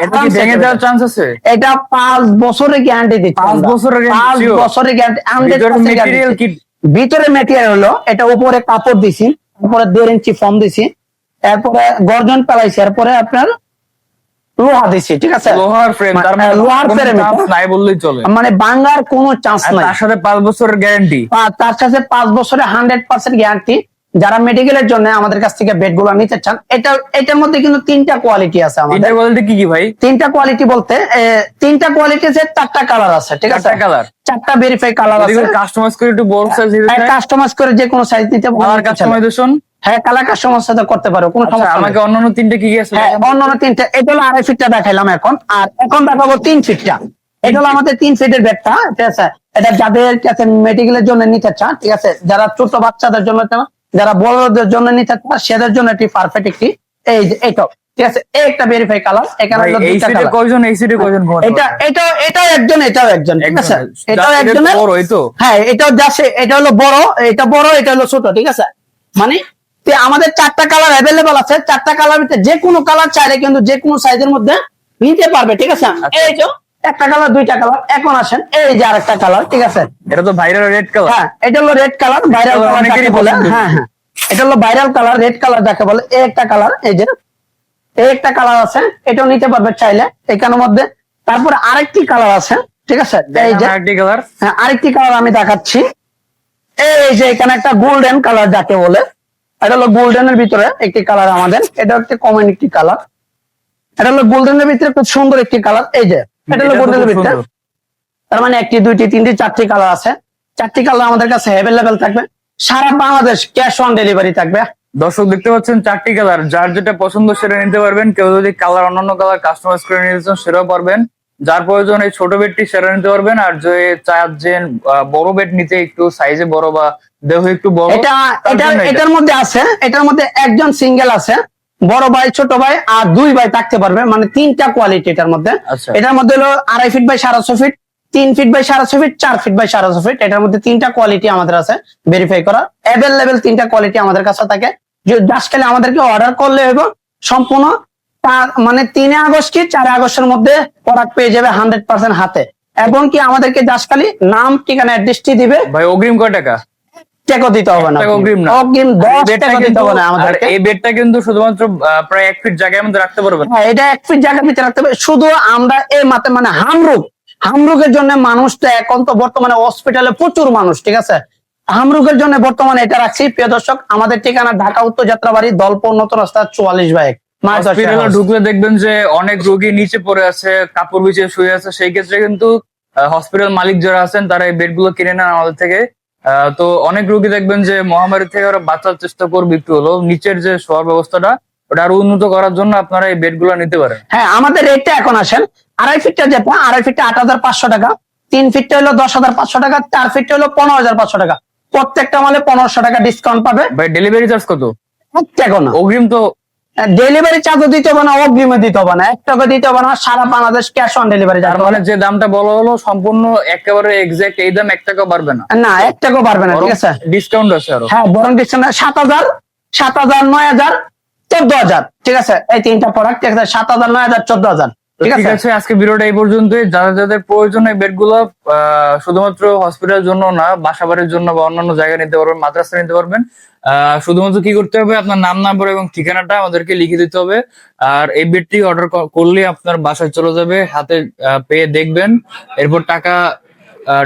এটা কি ভেঙে যাওয়ার চান্স আছে? এটা 5 বছরের গ্যারান্টি দিচ্ছি। 5 বছরের গ্যারান্টি? 5 বছরের গ্যারান্টি। ম্যাটেরিয়াল কি? ভিতরে ম্যাটেরিয়াল হলো এটা, উপরে কাপড় দিছি, উপরে 1.5 ইঞ্চি ফোম দিছি, এরপরে গর্জন পেলাইছি, এরপরে আপনার লোহা দিছি, ঠিক আছে? লোহার ফ্রেম, তার মানে লোহার ফ্রেম নাই বললেই চলে, মানে ভাঙার কোনো চান্স নাই। তার সাথে 5 বছরের গ্যারান্টি। তার সাথে 5 বছরের 100% গ্যারান্টি। যারা মেডিকেলের জন্য আমাদের কাছ থেকে বেড গুলো নিতে চান, এটার মধ্যে কিন্তু 3টা কোয়ালিটি আছে আমাদের। 3টা কোয়ালিটি কি কি ভাই? 3টা কোয়ালিটি বলতে 3টা কোয়ালিটি আছে, 4টা কালার আছে, ঠিক আছে? 4টা কালার, 4টা ভেরিফাই কালার আছে। কাস্টমাইজ করে একটু বড় সাইজ দিতে চাই, কাস্টমাইজ করে যে কোনো সাইজ নিতে পারবেন। কালার কাস্টমাইজেশন, হ্যাঁ কালার কাস্টমাইজ সাথে করতে পারো, কোনো সমস্যা নাই। আমাকে অন্যান্য 3টা কি কি আছে? হ্যাঁ অন্যান্য 3টা, এটা হলো 2.5 ফিটটা দেখাইলাম এখন, আর এখন দেখাবো 3 ফিটটা। এটা হলো আমাদের 3 ফিটের বেডটা, ঠিক আছে? এটা যাদের কাছে মেডিকেলের জন্য নিতে চান, ঠিক আছে, যারা ছোট বাচ্চাদের জন্য, যারা বড়দের জন্য নিতে চান, সেদের জন্য এটি পারফেক্ট একটি, এই যে এটা, ঠিক আছে? এই একটা ভেরিফাই কালার। এখানে হলো দুইটা কালার। কয়জন এই সিটে কয়জন ঘুমাতে এটা পারবে? এটাও একজন, এটাও একজন, ঠিক আছে? এটাও একজন বড়, এই তো। হ্যাঁ এটাও যাচ্ছে, এটা হলো বড়, এটা বড়, এটা হলো ছোট, ঠিক আছে? মানে আমাদের 4টা কালার অ্যাভেলেবল আছে। 4টা কালার ভিতরে যে কোনো কালার চাইলে কিন্তু যে কোনো সাইজের মধ্যে নিতে পারবে, ঠিক আছে? এই যে একটা কালার, 2টা কালার। এখন আসেন এই যে আরেকটা কালার, ঠিক আছে? এটা তো ভাইরাল রেড কালার। হ্যাঁ এটা হলো রেড কালার, ভাইরাল কালার যাকে বলে। হ্যাঁ হ্যাঁ এটা হলো ভাইরাল কালার, রেড কালার যাকে বলে। এই একটা কালার, এই যে এই একটা কালার আছে, এটাও নিতে পারবে চাইলে এখানের মধ্যে। তারপরে আরেকটি কালার আছে, ঠিক আছে? এই যে আরেকটি কালার, হ্যাঁ আরেকটি কালার আমি দেখাচ্ছি। এই যে এখানে একটা গোল্ডেন কালার যাকে বলে, এটা হলো গোল্ডেনের ভিতরে একটি কালার আমাদের। এটা হচ্ছে কমন একটি কালার। এটা হলো গোল্ডেনের ভিতরে খুব সুন্দর একটি কালার। এই যে এটা হলো গোল্ডেনের ভিতরে, তার মানে 1, 2, 3, 4টি কালার আছে। 4টি কালার আমাদের কাছে অ্যাভেলেবেল থাকবে। সারা বাংলাদেশ ক্যাশ অন ডেলিভারি থাকবে। দর্শক দেখতে পাচ্ছেন 4টি কালার, যার যেটা পছন্দ সেটা নিতে পারবেন। কেউ যদি কালার অন্যান্য কালার কাস্টমাইজ করে নিতে চান সেটাও পারবেন। যার প্রয়োজন এই ছোট বেডটি সেটা নিতে পারবেন। আর যে চাচ্ছেন বড় বেড নিতে, একটু সাইজে বড় বা দেহ একটু বড়, এটার মধ্যে আছে, এটার মধ্যে একজন সিঙ্গেল আছে, বড় ভাই ছোট ভাই আর 2 ভাই থাকতে পারবে, মানে 3টা কোয়ালিটি এটার মধ্যে। এটার মধ্যে হলো 2.5 feet by 6.5 feet, 3 feet by 6.5 feet, 4 feet by 6.5 feet. এটার মধ্যে 3টা কোয়ালিটি আমাদের আছে ভেরিফাই করা অ্যাভেলেবেল। 3টা কোয়ালিটি আমাদের কাছে থাকে। জাস্ট খালি আমাদেরকে অর্ডার করলে হবে, সম্পূর্ণ মানে 3 আগস্ট কি 4 আগস্টের মধ্যে প্রোডাক্ট পেয়ে যাবে 100% হাতে। এবং কি আমাদেরকে জাস্ট খালি নাম, ঠিকানা, অ্যাড্রেসটি দিবে। ভাই অগ্রিম কয় টাকা? টাকা দিতে হবে না, অগ্রিম 10 টাকা দিতে হবে না আমাদেরকে। এই বেডটা কিন্তু শুধুমাত্র প্রায় 1 ফিট জায়গার মধ্যে রাখতে পারবেন। হ্যাঁ এটা 1 ফিট জায়গার ভিতরে রাখতে হবে। শুধু আমরা এই মাত্র মানে হামরুগের জন্য মানুষটা এখন তো বর্তমানে হসপিটালে প্রচুর মানুষ, ঠিক আছে? হামরুগের জন্য বর্তমানে এটা রাখছি। প্রিয় দর্শক, আমাদের ঠিকানা ঢাকা উত্তর যাত্রাবাড়ি, দলপুর নতুন রাস্তা 44/1। হসপিটালে ঢুকলে দেখবেন যে অনেক রোগী নিচে পড়ে আছে, কাপড় বিছিয়ে শুয়ে আছে। সেই ক্ষেত্রে কিন্তু হসপিটাল মালিক যারা আছেন তারা এই বেড গুলো কিনে নেন আমাদের থেকে। তো অনেক রোগী দেখবেন যে মহামারী থেকে ওরা বাঁচার চেষ্টা করবে, একটু হলো নিচের যে শোয়ার ব্যবস্থাটা ওটা আরো উন্নত করার জন্য আপনারা এই বেড গুলো নিতে পারেন। হ্যাঁ আমাদের রেটটা এখন আসেন 2.5 ফিটটা যেটা, 2.5 ফিটটা 8,500 টাকা, 3 ফিটটা হলো 10,500 টাকা, 4 ফিটটা হলো 15,500 টাকা। প্রত্যেকটা মালে 1,500 টাকা ডিসকাউন্ট পাবে। ভাই ডেলিভারি চার্জ কত? 1 টাকা না, অগ্রিম তো ডেলিভারি চার্জও দিতে হবে না, অগ্রিমও দিতে হবে না, 1 টাকা দিতে হবে না। সারা বাংলাদেশ ক্যাশ অন ডেলিভারি। তার মানে যে দামটা বলা হলো সম্পূর্ণ একেবারে এক্সাক্ট এই দাম, 1 টাকা বাড়বে না? না 1 টাকাও বাড়বে না, ঠিক আছে? ডিসকাউন্ট আছে আরো। হ্যাঁ বরং ডিসকাউন্ট 7,000, 7,000, 9,000, 14,000, ঠিক আছে? এই 3টা প্রোডাক্ট, ঠিক আছে? 7,000, 9,000, 14,000, ঠিক আছে? আজকে ভিডিওটা এই পর্যন্তই। যাদের প্রয়োজন এই বেড গুলো শুধুমাত্র হসপিটালের জন্য না, বাসাবাড়ির জন্য বা অন্যান্য জায়গায় নিতে পারবেন, মাদ্রাসা নিতে পারবেন। শুধুমাত্র কি করতে হবে, আপনার নাম, নাম্বার এবং ঠিকানাটা আমাদেরকে লিখে দিতে হবে। আর এই বেডটি অর্ডার করলে আপনার বাসায় চলে যাবে, হাতে পেয়ে দেখবেন, এরপর টাকা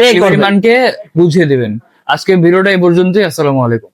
ডেলিভারি ম্যানকে বুঝিয়ে দিবেন। আজকে ভিডিওটা এই পর্যন্তই। আসসালামু আলাইকুম।